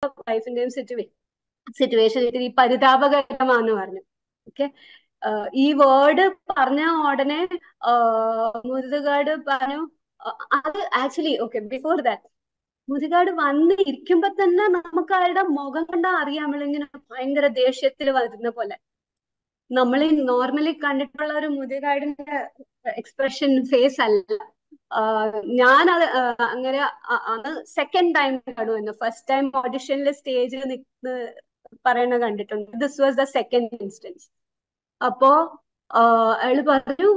വൈഫിന്റെയും situation ഇത്തിരി പരിതാപകരമാന്ന് പറഞ്ഞു. Okay, ഈ വേർഡ് പറഞ്ഞ ഉടനെ മുതുകാട് പറഞ്ഞു. അത് actually okay, before that Muthukad വന്ന് ഇരിക്കുമ്പോ തന്നെ നമുക്ക് അയാളുടെ മുഖം കണ്ടാ അറിയാം ഇങ്ങനെ ഭയങ്കര ദേഷ്യത്തിൽ വരുന്ന പോലെ. നമ്മൾ നോർമലി കണ്ടിട്ടുള്ള ഒരു മുതുകാടിന്റെ എക്സ്പ്രഷൻ ഫേസ് അല്ല. ഞാനത് അങ്ങനെ അത് സെക്കൻഡ് ടൈം കാണുമെന്ന്. ഫസ്റ്റ് ടൈം ഓഡിഷനിൽ സ്റ്റേജിൽ നിൽക്കുന്ന പറയുന്ന കണ്ടിട്ടുണ്ട്. This was the second instance. അപ്പോ അയാള് പറഞ്ഞു,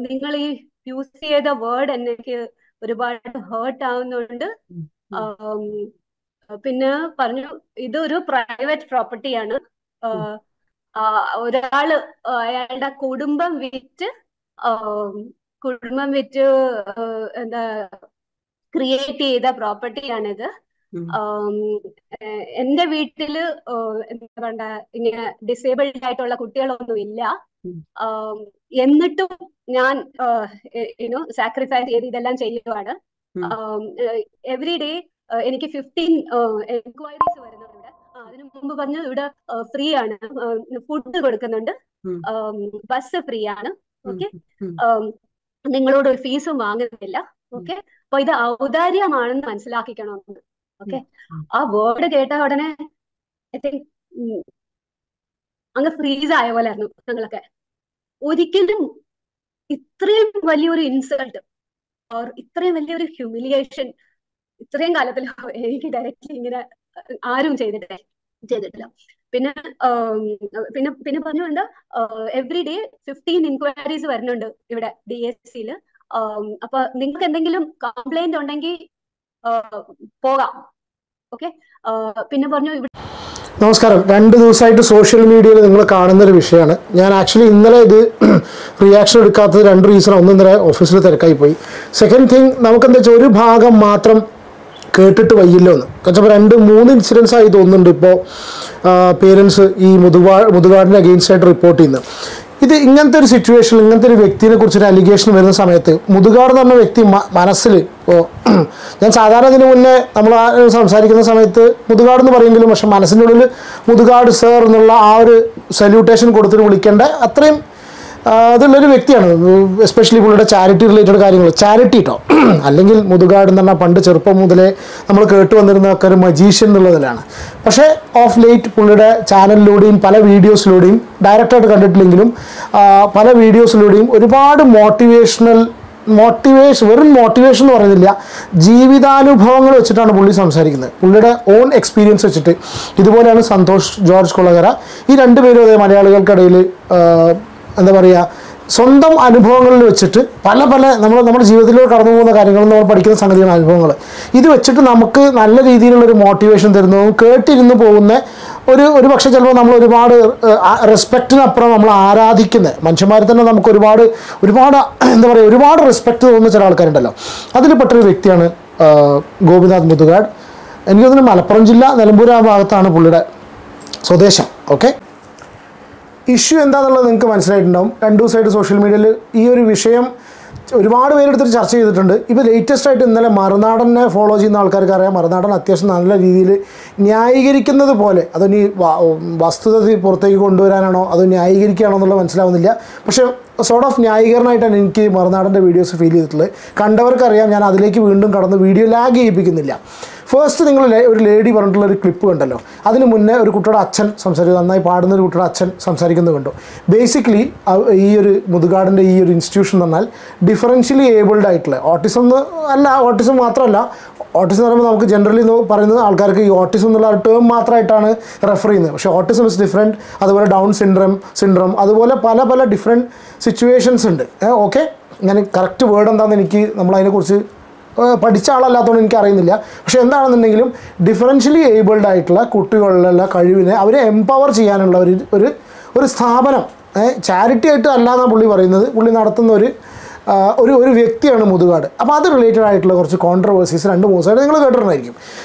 നിങ്ങൾ ഈ യൂസ് ചെയ്ത വേർഡ് എനിക്ക് ഒരുപാട് ഹേർട്ട് ആവുന്നുണ്ട്. പിന്നെ പറഞ്ഞു, ഇതൊരു പ്രൈവറ്റ് പ്രോപ്പർട്ടിയാണ്. ഒരാള് അയാളുടെ കുടുംബം വിറ്റ് എന്താ ക്രിയേറ്റ് ചെയ്ത പ്രോപ്പർട്ടിയാണിത്. എന്റെ വീട്ടില് എന്താ പറയണ്ട, ഇങ്ങനെ ഡിസേബിൾഡ് ആയിട്ടുള്ള കുട്ടികളൊന്നും ഇല്ല. എന്നിട്ടും ഞാൻ സാക്രിഫൈസ് ചെയ്ത് ഇതെല്ലാം ചെയ്യുവാണ്. എവറി ഡേ എനിക്ക് 15 എൻക്വയറീസ് വരുന്നുണ്ട്. അതിനു മുമ്പ് പറഞ്ഞു ഇവിടെ ഫ്രീ ആണ്, ഫുഡ് കൊടുക്കുന്നുണ്ട്, ബസ് ഫ്രീ ആണ്. ഓക്കെ, നിങ്ങളോട് ഒരു ഫീസും വാങ്ങുന്നില്ല. ഓക്കെ, അപ്പൊ ഇത് ഔദാര്യമാണെന്ന് മനസ്സിലാക്കിക്കണമെന്ന്. ഓക്കെ, ആ വേർഡ് കേട്ട ഉടനെ ഐ തിങ്ക് അങ്ങ് ഫ്രീസ് ആയ പോലെ ആയിരുന്നു ഞങ്ങളൊക്കെ. ഒരിക്കലും ഇത്രയും വലിയൊരു ഇൻസൾട്ട് ഓർ ഇത്രയും വലിയൊരു ഹ്യൂമിലിയേഷൻ ഇത്രയും കാലത്തിൽ എനിക്ക് ഡയറക്റ്റ്ലി ഇങ്ങനെ ആരും ചെയ്തിട്ടില്ല. പിന്നെ പിന്നെ പിന്നെ പറഞ്ഞുകൊണ്ട് എവറി ഡേ 15 ഇൻക്വയറീസ് വരുന്നുണ്ട് ഇവിടെ DSCയിൽ. അപ്പൊ നിങ്ങൾക്ക് എന്തെങ്കിലും കംപ്ലൈന്റ് ഉണ്ടെങ്കിൽ പോകാം. ഓക്കെ, പിന്നെ പറഞ്ഞു നമസ്കാരം. 2 ദിവസമായിട്ട് സോഷ്യൽ മീഡിയയിൽ നിങ്ങൾ കാണുന്നൊരു വിഷയമാണ്. ഞാൻ ആക്ച്വലി ഇന്നലെ ഇത് റിയാക്ഷൻ എടുക്കാത്തത് 2 റീസൺ. ഒന്ന്, ഇന്നലെ ഓഫീസിൽ തിരക്കായി പോയി. സെക്കൻഡ് തിങ്, നമുക്കെന്താ വെച്ചാൽ ഒരു ഭാഗം മാത്രം കേട്ടിട്ട് വയ്യല്ലോ എന്ന്. കാരണം 2-3 ഇൻസിഡൻസ് ആയി തോന്നുന്നുണ്ട് ഇപ്പോൾ പേരൻസ് ഈ മുതുകാടിന് അഗെയിൻസ്റ്റ് ആയിട്ട് റിപ്പോർട്ട് ചെയ്യുന്നത്. ഇത് ഇങ്ങനത്തെ ഒരു സിറ്റുവേഷനിൽ ഇങ്ങനത്തെ ഒരു വ്യക്തിനെ കുറിച്ചൊരു അലിഗേഷൻ വരുന്ന സമയത്ത് മുതുകാട് എന്ന് പറഞ്ഞ വ്യക്തി മനസ്സിൽ ഇപ്പോൾ ഞാൻ സാധാരണ ഇതിന് മുന്നേ നമ്മൾ സംസാരിക്കുന്ന സമയത്ത് മുതുകാട് എന്ന് പറയുമെങ്കിലും പക്ഷെ മനസ്സിൻ്റെ ഉള്ളിൽ മുതുകാട് സർ എന്നുള്ള ആ ഒരു സല്യൂട്ടേഷൻ കൊടുത്തിട്ട് വിളിക്കേണ്ട അത്രയും അതുള്ളൊരു വ്യക്തിയാണ്. എസ്പെഷ്യലി പുള്ളിയുടെ ചാരിറ്റി റിലേറ്റഡ് കാര്യങ്ങൾ. ചാരിറ്റി കേട്ടോ, അല്ലെങ്കിൽ മുതുകാട് എന്ന് പറഞ്ഞാൽ പണ്ട് ചെറുപ്പം മുതലേ നമ്മൾ കേട്ട് വന്നിരുന്നതൊക്കെ ഒരു മജീഷ്യൻ എന്നുള്ളതിലാണ്. പക്ഷേ ഓഫ് ലേറ്റ് പുള്ളിയുടെ ചാനലിലൂടെയും പല വീഡിയോസിലൂടെയും ഡയറക്റ്റായിട്ട് കണ്ടിട്ടില്ലെങ്കിലും പല വീഡിയോസിലൂടെയും ഒരുപാട് വെറും മോട്ടിവേഷൻ എന്ന് പറയുന്നില്ല, ജീവിതാനുഭവങ്ങൾ വെച്ചിട്ടാണ് പുള്ളി സംസാരിക്കുന്നത്. പുള്ളിയുടെ ഓൺ എക്സ്പീരിയൻസ് വെച്ചിട്ട്. ഇതുപോലെയാണ് സന്തോഷ് ജോർജ് കൊളകര. ഈ 2 പേരും അതേ മലയാളികൾക്കിടയിൽ എന്താ പറയുക, സ്വന്തം അനുഭവങ്ങളിൽ വെച്ചിട്ട് പല നമ്മുടെ ജീവിതത്തിലൂടെ കടന്നു പോകുന്ന കാര്യങ്ങൾ, നമ്മൾ പഠിക്കുന്ന സംഗതികൾ, അനുഭവങ്ങൾ ഇത് വെച്ചിട്ട് നമുക്ക് നല്ല രീതിയിലുള്ളൊരു മോട്ടിവേഷൻ തരുന്നതും കേട്ടിരുന്ന് പോകുന്ന ഒരു പക്ഷേ ചിലപ്പോൾ നമ്മൾ ഒരുപാട് റെസ്പെക്റ്റിനപ്പുറം നമ്മൾ ആരാധിക്കുന്ന മനുഷ്യന്മാരെ തന്നെ നമുക്ക് ഒരുപാട് എന്താ പറയുക, ഒരുപാട് റെസ്പെക്റ്റ് തോന്നുന്ന ചില ആൾക്കാരുണ്ടല്ലോ. അതിൽ പെട്ടൊരു വ്യക്തിയാണ് ഗോപിനാഥ് മുതുകാട്. എനിക്ക് തോന്നുന്നു മലപ്പുറം ജില്ല നിലമ്പൂർ ആ ഭാഗത്താണ് പുള്ളിയുടെ സ്വദേശം. ഓക്കെ, ഇഷ്യൂ എന്താണെന്നുള്ളത് നിങ്ങൾക്ക് മനസ്സിലായിട്ടുണ്ടാവും. 2 ദിവസമായിട്ട് സോഷ്യൽ മീഡിയയിൽ ഈ ഒരു വിഷയം ഒരുപാട് പേരെടുത്തിട്ട് ചർച്ച ചെയ്തിട്ടുണ്ട്. ഇപ്പോൾ ലേറ്റസ്റ്റ് ആയിട്ട് ഇന്നലെ മറുനാടനെ ഫോളോ ചെയ്യുന്ന ആൾക്കാർക്ക് അറിയാം, മറുനാടൻ അത്യാവശ്യം നല്ല രീതിയിൽ ന്യായീകരിക്കുന്നത് പോലെ, അതിനി വസ്തുത പുറത്തേക്ക് കൊണ്ടുവരാനാണോ അതോ ന്യായീകരിക്കുകയാണോ എന്നുള്ളത് മനസ്സിലാവുന്നില്ല. പക്ഷേ സോർട്ട് ഓഫ് ന്യായീകരണമായിട്ടാണ് എനിക്ക് മറുനാടൻ്റെ വീഡിയോസ് ഫീൽ ചെയ്തിട്ടുള്ളത്. കണ്ടവർക്കറിയാം, ഞാൻ അതിലേക്ക് വീണ്ടും കടന്ന് വീഡിയോ ലാഗ് ചെയ്യിപ്പിക്കുന്നില്ല. ഫസ്റ്റ് നിങ്ങൾ ഒരു ലേഡി പറഞ്ഞിട്ടുള്ള ഒരു ക്ലിപ്പ് കണ്ടല്ലോ, അതിന് മുന്നേ ഒരു കുട്ടിയുടെ അച്ഛൻ സംസാരിക്കും, നന്നായി പാടുന്ന ഒരു കുട്ടിയുടെ അച്ഛൻ സംസാരിക്കുന്നത് കണ്ടു. ബേസിക്കലി ഈ ഒരു മുതുകാടിൻ്റെ ഈ ഒരു ഇൻസ്റ്റിറ്റ്യൂഷൻ എന്ന് പറഞ്ഞാൽ ഡിഫറൻഷ്യലി ഏബിൾഡ് ആയിട്ടുള്ള ഓട്ടിസം മാത്രമല്ല, ഓട്ടിസം എന്ന് പറയുമ്പോൾ നമുക്ക് ജനറലി പറയുന്നത് ആൾക്കാർക്ക് ഈ ഓട്ടിസം എന്നുള്ള ടേം മാത്രമായിട്ടാണ് റെഫർ ചെയ്യുന്നത്. പക്ഷേ ഓട്ടിസം ഇസ് ഡിഫറെൻറ്റ്. അതുപോലെ ഡൗൺ സിൻഡ്രം അതുപോലെ പല ഡിഫറെൻറ്റ് സിറ്റുവേഷൻസ് ഉണ്ട്. ഓക്കെ, ഞാൻ കറക്റ്റ് വേർഡ് എന്താണെന്ന് നമ്മളതിനെക്കുറിച്ച് പഠിച്ച ആളല്ലാത്തതുകൊണ്ട് എനിക്ക് അറിയുന്നില്ല. പക്ഷേ എന്താണെന്നുണ്ടെങ്കിലും ഡിഫറൻഷ്യലി ഏബിൾഡ് ആയിട്ടുള്ള കുട്ടികളിലുള്ള കഴിവിനെ അവരെ എംപവർ ചെയ്യാനുള്ള ഒരു സ്ഥാപനം, ചാരിറ്റി ആയിട്ട് അല്ലാന്നാണ് പുള്ളി പറയുന്നത്. പുള്ളി നടത്തുന്ന ഒരു വ്യക്തിയാണ് മുതുകാട്. അപ്പോൾ അത് റിലേറ്റഡ് ആയിട്ടുള്ള കുറച്ച് കോൺട്രവേഴ്സീസ് 2-3 ദിവസമായിട്ട് നിങ്ങൾ കേട്ടിട്ടുണ്ടായിരിക്കും.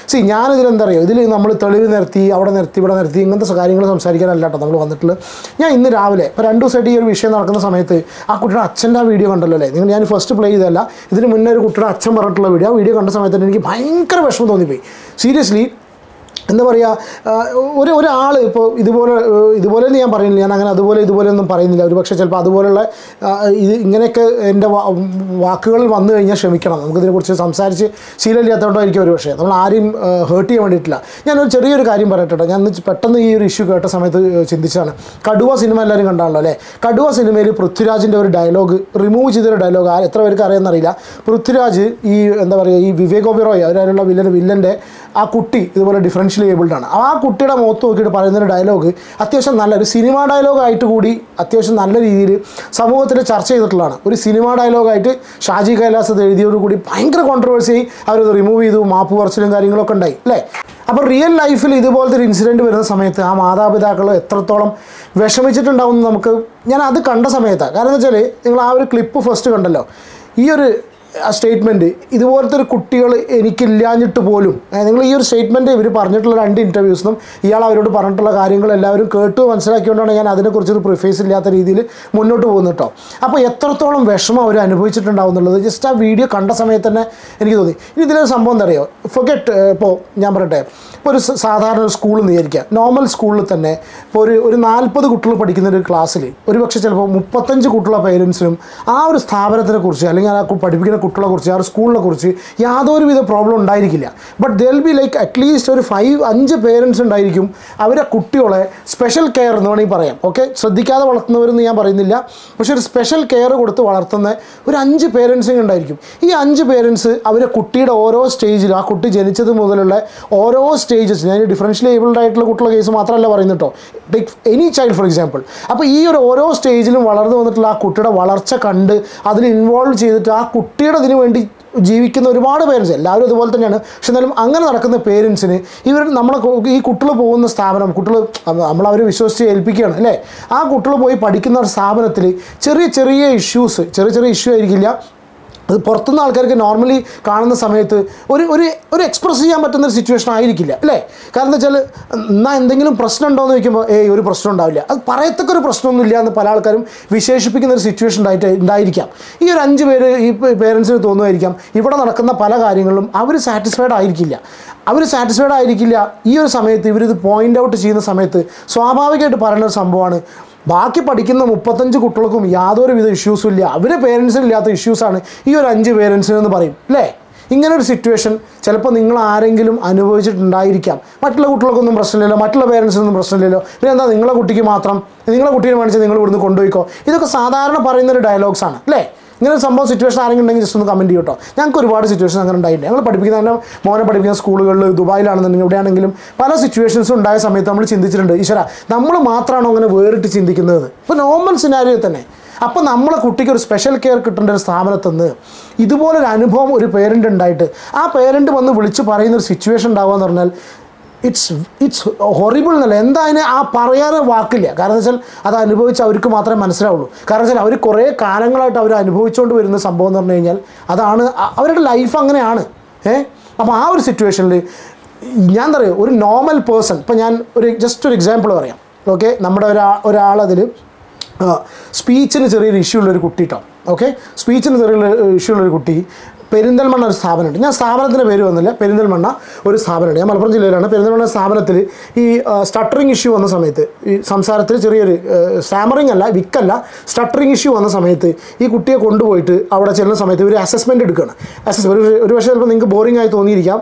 ഞാനിതിലെന്താ പറയുക, ഇതിൽ നമ്മൾ തെളിവ് നിർത്തി അവിടെ നിർത്തി ഇവിടെ നിർത്തി ഇങ്ങനത്തെ കാര്യങ്ങൾ സംസാരിക്കാനല്ല കേട്ടോ നമ്മൾ വന്നിട്ടുള്ളത്. ഞാൻ ഇന്ന് രാവിലെ ഇപ്പോൾ 2 ദിവസമായിട്ട് ഈ ഒരു വിഷയം നടക്കുന്ന സമയത്ത് ആ കുട്ടിയുടെ അച്ഛൻ്റെ ആ വീഡിയോ കണ്ടല്ലോ അല്ലേ, ഞാൻ ഫസ്റ്റ് പ്ലേ ചെയ്തതല്ല, ഇതിന് മുന്നേ ഒരു കുട്ടിയുടെ അച്ഛൻ പറഞ്ഞിട്ടുള്ള വീഡിയോ കണ്ട സമയത്ത് എനിക്ക് ഭയങ്കര വിഷമം തോന്നിപ്പോയി. സീരിയസ്ലി എന്താ പറയുക, ഒരാൾ ഇപ്പോൾ ഇതുപോലെ ഞാൻ പറയുന്നില്ല, ഞാൻ അങ്ങനെ ഇതുപോലെ ഒന്നും പറയുന്നില്ല. ഒരു പക്ഷേ ചിലപ്പോൾ അതുപോലെയുള്ള ഇങ്ങനെയൊക്കെ എൻ്റെ വാക്കുകളിൽ വന്നു കഴിഞ്ഞാൽ ക്ഷമിക്കണം. നമുക്കിതിനെക്കുറിച്ച് സംസാരിച്ച് ശീലമില്ലാത്തതുകൊണ്ടായിരിക്കും ഒരു പക്ഷേ, നമ്മൾ ആരെയും ഹേർട്ട് ചെയ്യാൻ വേണ്ടിയിട്ടില്ല. ഞാനൊരു ചെറിയൊരു കാര്യം പറയട്ടെ. ഞാൻ പെട്ടെന്ന് ഈ ഒരു ഇഷ്യൂ കേട്ട സമയത്ത് ചിന്തിച്ചാണ്. കടുവ സിനിമ എല്ലാവരും കണ്ടാണല്ലോ അല്ലേ? കടുവ സിനിമയിൽ പൃഥ്വിരാജിൻ്റെ ഒരു ഡയലോഗ്, റിമൂവ് ചെയ്തൊരു ഡയലോഗ്, എത്ര പേർക്ക് അറിയാമെന്നറിയില്ല. പൃഥ്വിരാജ് ഈ എന്താ പറയുക, ഈ വിവേക് ഒബെറോയ് അവരാലുള്ള വില്ലൻ്റെ ആ കുട്ടി ഇതുപോലെ ഡിഫറൻഷ്യലി ഏബിൾഡാണ്. ആ കുട്ടിയുടെ മുഖത്ത് നോക്കിയിട്ട് പറയുന്നൊരു ഡയലോഗ് അത്യാവശ്യം നല്ലൊരു സിനിമാ ഡയലോഗായിട്ട് കൂടി അത്യാവശ്യം നല്ല രീതിയിൽ സമൂഹത്തിൽ ചർച്ച ചെയ്തിട്ടുള്ളതാണ്. ഒരു സിനിമാ ഡയലോഗായിട്ട് ഷാജി കൈലാസ് അത് എഴുതിയോടുകൂടി ഭയങ്കര കോൺട്രവേഴ്സിയായി അവരത് റിമൂവ് ചെയ്തു, മാപ്പ് പറച്ചിലും കാര്യങ്ങളൊക്കെ ഉണ്ടായി അല്ലേ? അപ്പോൾ റിയൽ ലൈഫിൽ ഇതുപോലത്തെ ഒരു ഇൻസിഡൻറ്റ് വരുന്ന സമയത്ത് ആ മാതാപിതാക്കൾ എത്രത്തോളം വിഷമിച്ചിട്ടുണ്ടാവും എന്ന് ഞാൻ അത് കണ്ട സമയത്താണ്. കാരണം എന്ന് വെച്ചാൽ നിങ്ങൾ ആ ഒരു ക്ലിപ്പ് ഫസ്റ്റ് കണ്ടല്ലോ, ഈ ഒരു സ്റ്റേറ്റ്മെൻറ്റ് ഇതുപോലത്തെ ഒരു കുട്ടികൾ എനിക്കില്ലാഞ്ഞിട്ട് പോലും, നിങ്ങൾ ഈ ഒരു സ്റ്റേറ്റ്മെൻറ്റ് ഇവർ പറഞ്ഞിട്ടുള്ള 2 ഇൻ്റർവ്യൂസിനും ഇയാൾ അവരോട് പറഞ്ഞിട്ടുള്ള കാര്യങ്ങൾ എല്ലാവരും കേട്ട് മനസ്സിലാക്കിക്കൊണ്ടാണ് ഞാൻ അതിനെക്കുറിച്ചൊരു പ്രിഫേസ് ഇല്ലാത്ത രീതിയിൽ മുന്നോട്ട് പോകുന്നത് കേട്ടോ. അപ്പോൾ എത്രത്തോളം വിഷമം അവർ അനുഭവിച്ചിട്ടുണ്ടാവും എന്നുള്ളത് ജസ്റ്റ് ആ വീഡിയോ കണ്ട സമയത്ത് തന്നെ എനിക്ക് തോന്നി. ഇനി ഇതിലൊരു സംഭവം എന്താ അറിയോ, ഫൊഗെറ്റ്, ഇപ്പോൾ ഞാൻ പറയട്ടെ, ഇപ്പോൾ ഒരു സാധാരണ ഒരു സ്കൂളിൽ നിന്ന് വിചാരിക്കുക, നോർമൽ സ്കൂളിൽ തന്നെ ഇപ്പോൾ ഒരു 40 കുട്ടികൾ പഠിക്കുന്ന ഒരു ക്ലാസ്സിൽ ഒരു പക്ഷേ ചിലപ്പോൾ 35 കുട്ടികളുടെ പേരൻസിനും ആ ഒരു സ്ഥാപനത്തിനെ കുറിച്ച് അല്ലെങ്കിൽ ആ പഠിപ്പിക്കുന്ന കുട്ടികളെ കുറിച്ച് ആ ഒരു സ്കൂളിനെ കുറിച്ച് യാതൊരുവിധ പ്രോബ്ലം ഉണ്ടായിരിക്കില്ല. But they'll be like at least ഒരു 5 പേരൻസ് ഉണ്ടായിരിക്കും അവരെ കുട്ടികളെ സ്പെഷ്യൽ കെയർ എന്ന് വേണമെങ്കിൽ പറയാം. ഓക്കെ, ശ്രദ്ധിക്കാതെ വളർത്തുന്നവരെന്ന് ഞാൻ പറയുന്നില്ല, പക്ഷേ ഒരു സ്പെഷ്യൽ കെയർ കൊടുത്ത് വളർത്തുന്ന ഒരു 5 പേരൻസിങ് ഉണ്ടായിരിക്കും. ഈ 5 പേരൻസ് അവരെ കുട്ടിയുടെ ഓരോ സ്റ്റേജിലും, ആ കുട്ടി ജനിച്ചത് മുതലുള്ള ഓരോ സ്റ്റേജസ്, ഞാൻ ഡിഫറൻഷ്യലി ഏബിൾഡ് ആയിട്ടുള്ള കുട്ടികളുടെ കേസ് മാത്രമല്ല പറയുന്നത് കേട്ടോ, take any child for example. അപ്പോൾ ഈ ഒരു ഓരോ സ്റ്റേജിലും വളർന്നു വന്നിട്ടുള്ള ആ കുട്ടിയുടെ വളർച്ച കണ്ട് അതിൽ ഇൻവോൾവ് ചെയ്തിട്ട് ആ കുട്ടിയുടെ ഇതിനു വേണ്ടി ജീവിക്കുന്ന ഒരുപാട് പേരൻസ്, എല്ലാവരും അതുപോലെ തന്നെയാണ്. പക്ഷെ എന്നാലും അങ്ങനെ നടക്കുന്ന പേരൻസിന് ഈ കുട്ടികൾ പോകുന്ന സ്ഥാപനം, നമ്മളവർ വിശ്വസിച്ച് ഏൽപ്പിക്കുകയാണ് അല്ലേ? ആ കുട്ടികൾ പോയി പഠിക്കുന്ന ഒരു സ്ഥാപനത്തിൽ ചെറിയ ഇഷ്യൂ ആയിരിക്കില്ല, അത് പുറത്തുനിന്ന് ആൾക്കാർക്ക് നോർമലി കാണുന്ന സമയത്ത് ഒരു എക്സ്പ്രസ് ചെയ്യാൻ പറ്റുന്നൊരു സിറ്റുവേഷൻ ആയിരിക്കില്ല അല്ലേ? കാരണം എന്താ വെച്ചാൽ എന്നാൽ എന്തെങ്കിലും പ്രശ്നം ഉണ്ടോ എന്ന് ചോദിക്കുമ്പോൾ ഒരു പ്രശ്നം ഉണ്ടാവില്ല, അത് പറയത്തക്കൊരു പ്രശ്നമൊന്നുമില്ല എന്ന് പല ആൾക്കാരും വിശേഷിപ്പിക്കുന്ന ഒരു സിറ്റുവേഷൻ ഉണ്ടായിരിക്കാം. ഈ ഒരു 5 പേര് ഈ പേരൻസിന് തോന്നുമായിരിക്കാം ഇവിടെ നടക്കുന്ന പല കാര്യങ്ങളിലും അവർ സാറ്റിസ്ഫൈഡ് ആയിരിക്കില്ല. ഈ ഒരു സമയത്ത് ഇവരിത് പോയിൻ്റ് ഔട്ട് ചെയ്യുന്ന സമയത്ത് സ്വാഭാവികമായിട്ട് പറയുന്ന ഒരു സംഭവമാണ്, ബാക്കി പഠിക്കുന്ന 35 കുട്ടികൾക്കും യാതൊരുവിധ ഇഷ്യൂസും ഇല്ല, അവരെ പേരൻസിനില്ലാത്ത ഇഷ്യൂസാണ് ഈ ഒരു 5 പേരൻസിനെന്ന് പറയും അല്ലേ? ഇങ്ങനൊരു സിറ്റുവേഷൻ ചിലപ്പോൾ നിങ്ങൾ ആരെങ്കിലും അനുഭവിച്ചിട്ടുണ്ടായിരിക്കാം. മറ്റുള്ള കുട്ടികൾക്കൊന്നും പ്രശ്നമില്ലല്ലോ, മറ്റുള്ള പേരൻസിനൊന്നും പ്രശ്നമില്ലല്ലോ, പിന്നെ എന്താ നിങ്ങളെ കുട്ടിക്ക് മാത്രം, നിങ്ങളെ കുട്ടീനെ മേടിച്ച് നിങ്ങൾ ഇവിടുന്ന് കൊണ്ടുപോയിക്കോ, ഇതൊക്കെ സാധാരണ പറയുന്നൊരു ഡയലോഗ്സാണ് അല്ലേ? ഇങ്ങനെ ഒരു സംഭവം സിറ്റുവേഷൻ ആരെങ്കിലും ഉണ്ടെങ്കിൽ ജസ്റ്റ് ഒന്ന് കമൻറ്റ് ചെയ്യും കേട്ടോ. ഞങ്ങൾക്ക് ഒരുപാട് സിറ്റുവേഷൻ അങ്ങനെ ഉണ്ടായിട്ടുണ്ട്. ഞങ്ങൾ മോനെ പഠിപ്പിക്കുന്ന സ്കൂളുകളിൽ, ദുബായിലാണെന്നുണ്ടെങ്കിൽ എവിടെയാണെങ്കിലും പല സിറ്റുവേഷൻസും ഉണ്ടായ സമയത്ത് നമ്മൾ ചിന്തിച്ചിട്ടുണ്ട്, ഈശ്വര നമ്മൾ മാത്രമാണോ അങ്ങനെ വേറിട്ട് ചിന്തിക്കുന്നത്? ഇപ്പോൾ നോർമൽ സിനാരിയോ തന്നെ. അപ്പോൾ നമ്മളെ കുട്ടിക്ക് ഒരു സ്പെഷ്യൽ കെയർ കിട്ടേണ്ട ഒരു സ്ഥാപനത്തിൽ നിന്ന് ഇതുപോലൊരു അനുഭവം ഒരു പേരൻ്റ് ഉണ്ടായിട്ട് ആ പേരൻ്റ് വന്ന് വിളിച്ച് പറയുന്നൊരു സിറ്റുവേഷൻ ഉണ്ടാവുക എന്ന് പറഞ്ഞാൽ ഇറ്റ്സ് ഹൊറിബിൾ എന്നല്ല, എന്തായാലും ആ പറയാൻ വാക്കില്ല. കാരണം എന്താ വെച്ചാൽ അത് അനുഭവിച്ച് അവർക്ക് മാത്രമേ മനസ്സിലാവുള്ളൂ. കാരണം വെച്ചാൽ അവർ കുറേ കാലങ്ങളായിട്ട് അവർ അനുഭവിച്ചുകൊണ്ട് വരുന്ന സംഭവം എന്ന് പറഞ്ഞു കഴിഞ്ഞാൽ അതാണ് അവരുടെ ലൈഫ് അങ്ങനെയാണ്. അപ്പോൾ ആ ഒരു സിറ്റുവേഷനിൽ ഞാൻ എന്താ പറയുക, ഒരു നോർമൽ പേഴ്സൺ, ഇപ്പോൾ ഞാൻ ജസ്റ്റ് ഒരു എക്സാമ്പിൾ പറയാം. ഓക്കെ, നമ്മുടെ ഒരാളതിൽ സ്പീച്ചിന് ചെറിയൊരു ഇഷ്യൂ ഉള്ളൊരു കുട്ടി കേട്ടോ. ഓക്കെ, സ്പീച്ചിന് ചെറിയൊരു ഇഷ്യൂ ഉള്ളൊരു കുട്ടി പെരിന്തൽമണ്ണ ഒരു സ്ഥാപനമുണ്ട്, ഞാൻ സ്ഥാപനത്തിൻ്റെ പേര് വന്നില്ല, പെരിന്തൽമണ്ണ ഒരു സ്ഥാപനമുണ്ട്, ഞാൻ മലപ്പുറം ജില്ലയിലാണ്. പെരിന്തൽമണ്ണ സ്ഥാപനത്തിൽ ഈ സ്റ്റട്ടറിങ് ഇഷ്യൂ വന്ന സമയത്ത്, ഈ സംസാരത്തിൽ ചെറിയൊരു സ്റ്റാമറിങ് അല്ല, വിക്കല്ല, സ്റ്റട്ടറിങ് ഇഷ്യൂ വന്ന സമയത്ത് ഈ കുട്ടിയെ കൊണ്ടുപോയിട്ട് അവിടെ ചെല്ലുന്ന സമയത്ത് ഒരു അസസ്മെൻറ്റ് എടുക്കുകയാണ്. ഒരു പക്ഷേ ചിലപ്പോൾ നിങ്ങൾക്ക് ബോറിംഗ് ആയി തോന്നിയിരിക്കാം,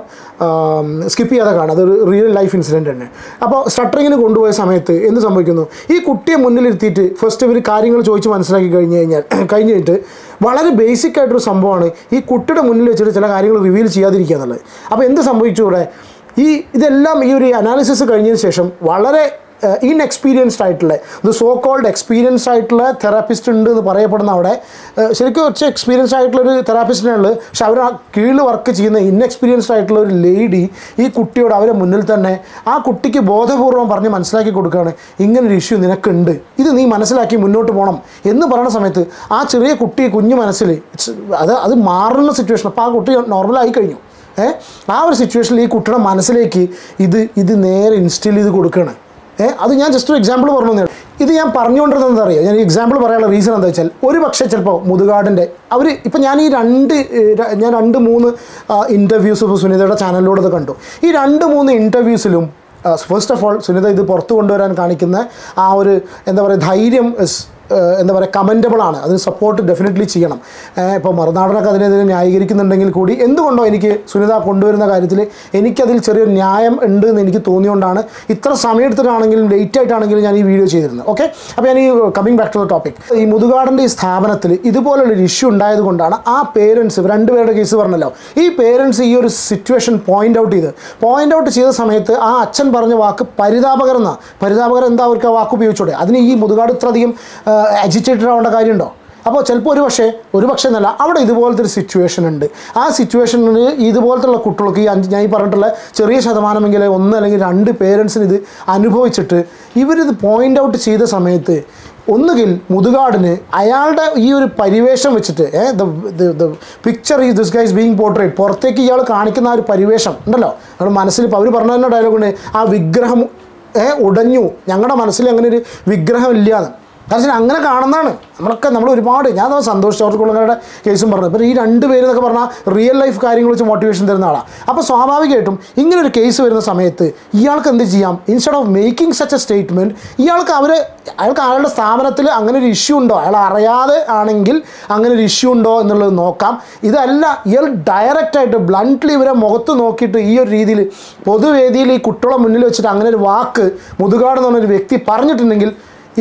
സ്കിപ്പ് ചെയ്യാതെ കാണാം, അതൊരു റിയൽ ലൈഫ് ഇൻസിഡൻറ്റ് തന്നെ. അപ്പോൾ സ്റ്റട്ടറിങ്ങിന് കൊണ്ടുപോയ സമയത്ത് എന്ത് സംഭവിക്കുന്നു, ഈ കുട്ടിയെ മുന്നിലിരുത്തിയിട്ട് ഫസ്റ്റ് ഇവർ കാര്യങ്ങൾ ചോദിച്ച് മനസ്സിലാക്കി കഴിഞ്ഞിട്ട് വളരെ ബേസിക് ആയിട്ടൊരു സംഭവമാണ് ഈ കുട്ടിയുടെ മുന്നിൽ വെച്ചിട്ട് ചില കാര്യങ്ങൾ റിവീൽ ചെയ്യാതിരിക്കുക എന്നുള്ളത്. അപ്പോൾ എന്ത് സംഭവിച്ചു ഇവിടെ, ഇതെല്ലാം ഈ ഒരു അനാലിസിസ് കഴിഞ്ഞതിന് ശേഷം വളരെ ഇൻഎക്സ്പീരിയൻസ്ഡ് ആയിട്ടുള്ള സോ കോൾഡ് എക്സ്പീരിയൻസ്ഡ് ആയിട്ടുള്ള തെറാപ്പിസ്റ്റ് ഉണ്ട് എന്ന് പറയപ്പെടുന്ന അവിടെ ശരിക്കും കുറച്ച് എക്സ്പീരിയൻസ്ഡ് ആയിട്ടുള്ളൊരു തെറാപ്പിസ്റ്റിനുള്ളത്, പക്ഷെ അവർ ആ കീഴിൽ വർക്ക് ചെയ്യുന്ന ഇൻഎക്സ്പീരിയൻസ്ഡ് ആയിട്ടുള്ള ഒരു ലേഡി ഈ കുട്ടിയോട് അവരെ മുന്നിൽ തന്നെ ആ കുട്ടിക്ക് ബോധപൂർവം പറഞ്ഞ് മനസ്സിലാക്കി കൊടുക്കുകയാണ്, ഇങ്ങനൊരു ഇഷ്യൂ നിനക്കുണ്ട്, ഇത് നീ മനസ്സിലാക്കി മുന്നോട്ട് പോകണം എന്ന് പറയുന്ന സമയത്ത് ആ ചെറിയ കുഞ്ഞു മനസ്സിൽ അത് മാറുന്ന സിറ്റുവേഷൻ. അപ്പോൾ ആ കുട്ടി നോർമലായി കഴിഞ്ഞു. ആ ഒരു സിറ്റുവേഷനിൽ ഈ കുട്ടിയുടെ മനസ്സിലേക്ക് ഇത് നേരെ ഇൻസ്റ്റിൽ ചെയ്ത് കൊടുക്കുകയാണ്. അത് ഞാൻ ജസ്റ്റ് ഒരു എക്സാമ്പിൾ പറഞ്ഞു. ഇത് ഞാൻ പറഞ്ഞുകൊണ്ടിരുന്നത് എന്താ അറിയുക, ഞാൻ ഈ എക്സാമ്പിൾ പറയാനുള്ള റീസൺ എന്താ വെച്ചാൽ, ഒരു പക്ഷേ ചിലപ്പോൾ മുതുകാടിൻ്റെ ഇപ്പം ഞാൻ ഈ ഞാൻ 2-3 ഇൻ്റർവ്യൂസ് ഇപ്പോൾ സുനിതയുടെ ചാനലിലൂടെ ഇത് കണ്ടു. ഈ 2-3 ഇൻ്റർവ്യൂസിലും ഫസ്റ്റ് ഓഫ് ഓൾ സുനിത ഇത് പുറത്തു കൊണ്ടുവരാൻ കാണിക്കുന്ന ആ ഒരു എന്താ പറയുക ധൈര്യം എന്താ പറയുക കമൻറ്റബിൾ ആണ്. അതിന് സപ്പോർട്ട് ഡെഫിനറ്റ്ലി ചെയ്യണം. ഇപ്പോൾ മറുനാടനൊക്കെ അതിനെതിരെ ന്യായീകരിക്കുന്നുണ്ടെങ്കിൽ കൂടി എന്തുകൊണ്ടോ എനിക്ക് സുനിത കൊണ്ടുവരുന്ന കാര്യത്തിൽ എനിക്കതിൽ ചെറിയൊരു ന്യായം ഉണ്ട് എന്ന് എനിക്ക് തോന്നിയുകൊണ്ടാണ് ഇത്ര സമയമെടുത്തിട്ടാണെങ്കിലും ലേറ്റ് ആയിട്ടാണെങ്കിലും ഞാൻ ഈ വീഡിയോ ചെയ്തിരുന്നത്. ഓക്കെ, അപ്പോൾ ഞാൻ ഈ coming back to the topic, ഈ മുതുകാടിൻ്റെ ഈ സ്ഥാപനത്തിൽ ഇതുപോലുള്ളൊരു ഇഷ്യൂ ഉണ്ടായത് കൊണ്ടാണ് ആ പേരൻസ്, 2 പേരുടെ കേസ് പറഞ്ഞല്ലോ, ഈ പേരൻസ് ഈ ഒരു സിറ്റുവേഷൻ പോയിൻ്റ് ഔട്ട് ചെയ്ത സമയത്ത് ആ അച്ഛൻ പറഞ്ഞ വാക്ക് പരിതാപകരം എന്താ അവർക്ക് ആ വാക്ക് ഉപയോഗിച്ചോടെ? അതിന് ഈ മുതുകാട് ഇത്രയധികം അജിറ്റേറ്റഡ് ആവേണ്ട കാര്യമുണ്ടോ? അപ്പോൾ ചിലപ്പോൾ ഒരു പക്ഷേ എന്നല്ല, അവിടെ ഇതുപോലത്തെ ഒരു സിറ്റുവേഷൻ ഉണ്ട്. ആ സിറ്റുവേഷനിൽ ഇതുപോലത്തുള്ള കുട്ടികൾക്ക് ഞാൻ ഈ പറഞ്ഞിട്ടുള്ള ചെറിയ ശതമാനമെങ്കിൽ 1 അല്ലെങ്കിൽ 2 പേരൻസിന് ഇത് അനുഭവിച്ചിട്ട് ഇവരിത് പോയിൻ്റ് ഔട്ട് ചെയ്ത സമയത്ത് ഒന്നുകിൽ മുതുകാടിന് അയാളുടെ ഈ ഒരു പരിവേഷം വെച്ചിട്ട് the picture is this guy is being portrait, പുറത്തേക്ക് ഇയാൾ കാണിക്കുന്ന ആ ഒരു പരിവേഷം ഉണ്ടല്ലോ, നമ്മുടെ മനസ്സിൽ ഇപ്പോൾ അവർ പറഞ്ഞ തന്നെ ഡയലോഗുണ്ട്, ആ വിഗ്രഹം ഉടഞ്ഞു, ഞങ്ങളുടെ മനസ്സിൽ അങ്ങനെ ഒരു വിഗ്രഹം ഇല്ലാന്ന്. കാരണം അങ്ങനെ കാണുന്നതാണ് നമ്മൾ ഒരുപാട്. ഞാൻ സന്തോഷ് ജോർജ് കുളങ്ങരയുടെ കേസും പറഞ്ഞു. ഇപ്പോൾ ഈ 2 പേരെന്നൊക്കെ പറഞ്ഞാൽ റിയൽ ലൈഫ് കാര്യങ്ങൾ വെച്ച് മോട്ടിവേഷൻ തരുന്ന ആളാണ്. അപ്പോൾ സ്വാഭാവികമായിട്ടും ഇങ്ങനൊരു കേസ് വരുന്ന സമയത്ത് ഇയാൾക്ക് എന്ത് ചെയ്യാം, instead of making such A statement, അയാൾക്ക് അയാളുടെ സ്ഥാപനത്തിൽ അങ്ങനെ ഒരു ഇഷ്യൂ ഉണ്ടോ, അയാൾ അറിയാതെ ആണെങ്കിൽ അങ്ങനെ ഒരു ഇഷ്യൂ ഉണ്ടോ എന്നുള്ളത് നോക്കാം. ഇതല്ല, ഇയാൾ ഡയറക്റ്റായിട്ട് ബ്ലണ്ട്ലി ഇവരെ മുഖത്ത് നോക്കിയിട്ട് ഈ ഒരു രീതിയിൽ പൊതുവേദിയിൽ ഈ കുട്ടികളെ മുന്നിൽ വെച്ചിട്ട് അങ്ങനെ ഒരു വാക്ക് മുതുകാട് എന്ന് പറഞ്ഞൊരു വ്യക്തി പറഞ്ഞിട്ടുണ്ടെങ്കിൽ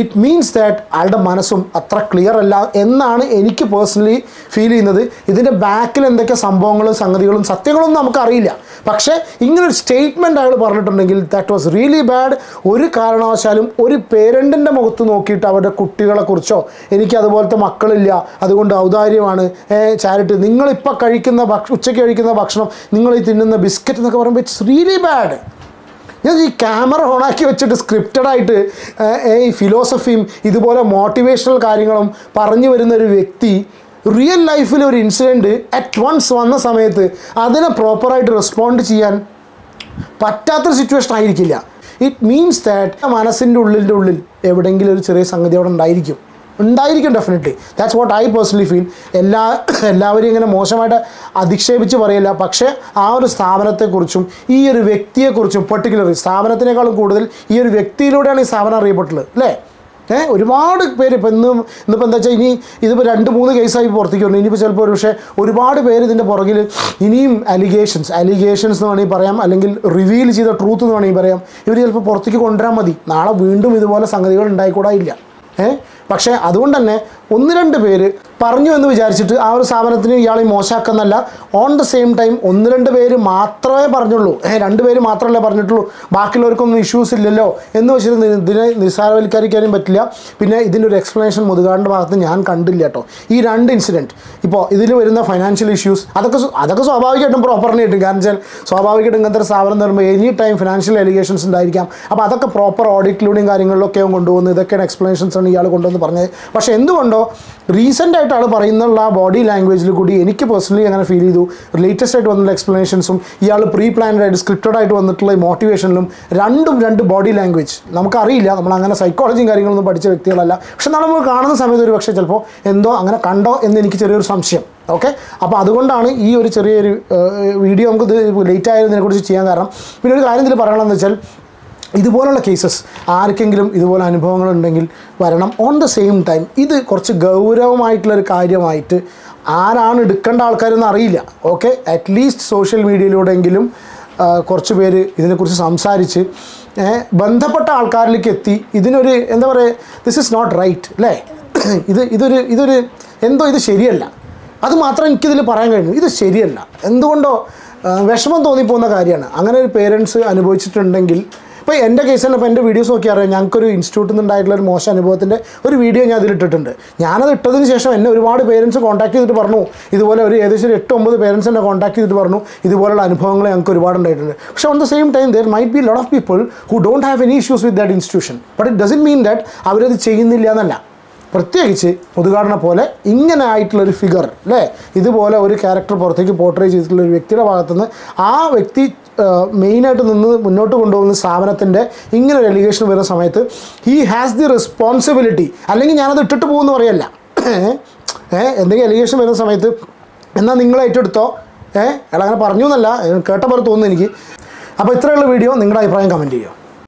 ഇറ്റ് മീൻസ് ദാറ്റ് ആളുടെ മനസ്സും അത്ര ക്ലിയർ അല്ല എന്നാണ് എനിക്ക് പേഴ്സണലി ഫീൽ ചെയ്യുന്നത്. ഇതിൻ്റെ ബാക്കിൽ എന്തൊക്കെ സംഭവങ്ങളും സംഗതികളും സത്യങ്ങളൊന്നും നമുക്കറിയില്ല. പക്ഷേ ഇങ്ങനൊരു സ്റ്റേറ്റ്മെൻറ്റ് അയാൾ പറഞ്ഞിട്ടുണ്ടെങ്കിൽ ദാറ്റ് വാസ് റിയലി ബാഡ്. ഒരു കാരണവശാലും ഒരു പേരൻറ്റിൻ്റെ മുഖത്ത് നോക്കിയിട്ട് അവരുടെ കുട്ടികളെക്കുറിച്ചോ എനിക്ക് അതുപോലത്തെ മക്കളില്ല അതുകൊണ്ട് ഔദാര്യമാണ്, ചാരിറ്റി, നിങ്ങളിപ്പോൾ ഉച്ചയ്ക്ക് കഴിക്കുന്ന ഭക്ഷണം, നിങ്ങൾ ഈ തിന്നുന്ന ബിസ്ക്കറ്റ് എന്നൊക്കെ പറയുമ്പോൾ ഇറ്റ്സ് റിയലി ബാഡ്. ഞാൻ ഈ ക്യാമറ ഓണാക്കി വെച്ചിട്ട് സ്ക്രിപ്റ്റഡായിട്ട് ഈ ഫിലോസഫിയും ഇതുപോലെ മോട്ടിവേഷണൽ കാര്യങ്ങളും പറഞ്ഞു വരുന്ന ഒരു വ്യക്തി റിയൽ ലൈഫിൽ ഒരു ഇൻസിഡൻറ്റ് അറ്റ് വൺസ് വന്ന സമയത്ത് അതിനെ പ്രോപ്പറായിട്ട് റെസ്പോണ്ട് ചെയ്യാൻ പറ്റാത്തൊരു സിറ്റുവേഷൻ ആയിരിക്കില്ല. ഇറ്റ് മീൻസ് ദാറ്റ് മനസ്സിൻ്റെ ഉള്ളിൽ എവിടെയെങ്കിലും ഒരു ചെറിയ സംഗതി അവിടെ ഉണ്ടായിരിക്കും definitely. That's what I personally feel. എല്ലാവരെയും ഇങ്ങനെ മോശമായിട്ട് അധിക്ഷേപിച്ച് പറയില്ല, പക്ഷേ ആ ഒരു സ്ഥാപനത്തെക്കുറിച്ചും ഈ ഒരു വ്യക്തിയെക്കുറിച്ചും പെർട്ടിക്കുലർലി സ്ഥാപനത്തിനേക്കാളും കൂടുതൽ ഈ ഒരു വ്യക്തിയിലൂടെയാണ് ഈ സ്ഥാപനം അറിയപ്പെട്ടുള്ളത് അല്ലേ. ഒരുപാട് പേര് ഇപ്പോൾ ഇന്നിപ്പോൾ എന്താ വെച്ചാൽ ഇതിപ്പോൾ 2-3 കേസായി പുറത്തേക്ക് വന്നു. ഇനിയിപ്പോൾ ചിലപ്പോൾ പക്ഷേ ഒരുപാട് പേര് ഇതിൻ്റെ പുറകിൽ ഇനിയും അലിഗേഷൻസ് എന്ന് വേണമെങ്കിൽ പറയാം, അല്ലെങ്കിൽ റിവീൽ ചെയ്ത ട്രൂത്ത് എന്ന് വേണമെങ്കിൽ പറയാം. ഇവർ ചിലപ്പോൾ പുറത്തേക്ക് കൊണ്ടുവരാൻ മതി, നാളെ വീണ്ടും ഇതുപോലെ സംഗതികൾ ഉണ്ടായിക്കൂടായില്ല. പക്ഷേ അതുകൊണ്ട് തന്നെ 1-2 പേര് പറഞ്ഞു എന്ന് വിചാരിച്ചിട്ട് ആ ഒരു സ്ഥാപനത്തിന് ഇയാളെ മോശമാക്കുന്നല്ല. ഓൺ ദ സെയിം ടൈം 1-2 പേര് മാത്രമേ പറഞ്ഞുള്ളൂ, 2 പേര് മാത്രമല്ലേ പറഞ്ഞിട്ടുള്ളൂ, ബാക്കിയുള്ളവർക്കൊന്നും ഇഷ്യൂസ് ഇല്ലല്ലോ എന്ന് വെച്ചിട്ട് ഇതിനെ നിസ്സാരവൽക്കരിക്കാനും പറ്റില്ല. പിന്നെ ഇതിൻ്റെ ഒരു എക്സ്പ്ലനേഷൻ മുതുകാടിൻ്റെ ഭാഗത്ത് ഞാൻ കണ്ടില്ല കേട്ടോ. ഈ 2 ഇൻസിഡൻറ്റ് ഇപ്പോൾ ഇതിൽ വരുന്ന ഫൈനാൻഷ്യൽ ഇഷ്യൂസ് അതൊക്കെ സ്വാഭാവികമായിട്ടും പ്രോപ്പറിന് കിട്ടും. കാരണം വെച്ചാൽ സ്വാഭാവികമായിട്ടും ഇങ്ങനത്തെ ഒരു സ്ഥാപനം തരുമ്പോൾ എനി ടൈം ഫിനാൻഷ്യൽ അലിഗേഷൻസ് ഉണ്ടായിരിക്കാം. അപ്പോൾ അതൊക്കെ പ്രോപ്പർ ഓഡിറ്റിലൂടെയും കാര്യങ്ങളിലൊക്കെ കൊണ്ടുപോകുന്നത്, ഇതൊക്കെയാണ് എക്സ്പ്ലനേഷൻസ് ആണ് ഇയാൾ കൊണ്ടുവന്ന് പറഞ്ഞത്. പക്ഷേ എന്തുകൊണ്ടോ റീസെൻ്റ് ആയിട്ട് ആൾ പറയുന്നുള്ള ബോഡി ലാംഗ്വേജിൽ കൂടി എനിക്ക് പേഴ്സണലി അങ്ങനെ ഫീൽ ചെയ്തു. ലേറ്റസ്റ്റ് ആയിട്ട് വന്നിട്ടുള്ള എക്സ്പ്ലനേഷൻസും ഇയാൾ പ്രീ പ്ലാൻഡ് ആയിട്ട് സ്ക്രിപ്റ്റഡ് ആയിട്ട് വന്നിട്ടുള്ള ഈ മോട്ടിവേഷനിലും 2 ബോഡി ലാംഗ്വേജ് നമുക്കറിയില്ല, നമ്മളങ്ങനെ സൈക്കോളജിയും കാര്യങ്ങളൊന്നും പഠിച്ച വ്യക്തികളല്ല. പക്ഷെ നമ്മൾ കാണുന്ന സമയത്ത് ഒരു പക്ഷേ ചിലപ്പോൾ എന്തോ അങ്ങനെ കണ്ടോ എന്ന് എനിക്ക് ചെറിയൊരു സംശയം. ഓക്കെ, അപ്പോൾ അതുകൊണ്ടാണ് ഈ ഒരു ചെറിയൊരു വീഡിയോ നമുക്ക് ഇത് ലേറ്റ് ആയതിനെക്കുറിച്ച് ചെയ്യാൻ കാരണം. പിന്നെ ഒരു കാര്യം ഇതിൽ പറയണമെന്ന് വെച്ചാൽ ഇതുപോലുള്ള കേസസ് ആർക്കെങ്കിലും ഇതുപോലെ അനുഭവങ്ങളുണ്ടെങ്കിൽ വരണം. ഓൺ ദ സെയിം ടൈം ഇത് കുറച്ച് ഗൗരവമായിട്ടുള്ളൊരു കാര്യമായിട്ട് ആരാണ് എടുക്കേണ്ട ആൾക്കാരെന്ന് അറിയില്ല. ഓക്കെ, അറ്റ്ലീസ്റ്റ് സോഷ്യൽ മീഡിയയിലൂടെയെങ്കിലും കുറച്ച് പേര് ഇതിനെക്കുറിച്ച് സംസാരിച്ച് ബന്ധപ്പെട്ട ആൾക്കാരിലേക്ക് എത്തി ഇതിനൊരു എന്താ പറയുക, ദിസ് ഈസ് നോട്ട് റൈറ്റ് അല്ലേ, ഇതൊരു എന്തോ ഇത് ശരിയല്ല. അത് മാത്രം എനിക്കിതിൽ പറയാൻ കഴിഞ്ഞു, ഇത് ശരിയല്ല. എന്തുകൊണ്ടോ വിഷമം തോന്നിപ്പോകുന്ന കാര്യമാണ്. അങ്ങനെ ഒരു പേരൻസ് അനുഭവിച്ചിട്ടുണ്ടെങ്കിൽ ഇപ്പോൾ എൻ്റെ കേസ് തന്നെ ഇപ്പോൾ എൻ്റെ വീഡിയോസ് നോക്കി അറിയാം, ഞങ്ങൾക്കൊരു ഇൻസ്റ്റിറ്റ്യൂട്ടിൽ നിന്നുണ്ടായിട്ടുള്ള ഒരു മോശം അനുഭവത്തിൻ്റെ ഒരു വീഡിയോ ഞാൻ അതിലിട്ടിട്ടുണ്ട്. ഞാനത് ഇട്ടതിന് ശേഷം എന്നെ ഒരുപാട് പേരൻസ് കോൺടാക്ട് ചെയ്തിട്ട് പറഞ്ഞു, ഇതുപോലെ ഏകദേശം 8-9 പേരൻസ് എന്നെ കോൺടാക്ട് ചെയ്തിട്ട് പറഞ്ഞു ഇതുപോലുള്ള അനുഭവങ്ങൾ ഞങ്ങൾക്ക് ഒരുപാട് ഉണ്ടായിട്ടുണ്ട്. പക്ഷേ on the same time there might be lot of people who don't have any issues with that institution, but it doesn't mean that അവരത് ചെയ്യുന്നില്ല എന്നല്ല. പ്രത്യേകിച്ച് മുതുകാടിനെ പോലെ ഇങ്ങനെ ആയിട്ടുള്ളൊരു ഫിഗർ അല്ലേ, ഇതുപോലെ ഒരു ക്യാരക്ടർ പുറത്തേക്ക് പോർട്രേ ചെയ്തിട്ടുള്ള ഒരു വ്യക്തിയുടെ ഭാഗത്തുനിന്ന് ആ വ്യക്തി മെയിനായിട്ട് നിന്ന് മുന്നോട്ട് കൊണ്ടുപോകുന്ന സ്ഥാപനത്തിൻ്റെ ഇങ്ങനെ ഒരു എലിഗേഷൻ വരുന്ന സമയത്ത് ഹീ ഹാസ് ദി റെസ്പോൺസിബിലിറ്റി, അല്ലെങ്കിൽ ഞാനത് ഇട്ടിട്ട് പോകുമെന്ന് പറയല്ല, എന്തെങ്കിലും എലിഗേഷൻ വരുന്ന സമയത്ത് എന്നാൽ നിങ്ങൾ ഏറ്റെടുത്തോ, അയാൾ അങ്ങനെ പറഞ്ഞു എന്നല്ല, കേട്ട പോലെ തോന്നുന്നു എനിക്ക്. അപ്പോൾ ഇത്രയുള്ള വീഡിയോ, നിങ്ങളുടെ അഭിപ്രായം കമൻറ്റ് ചെയ്യുക.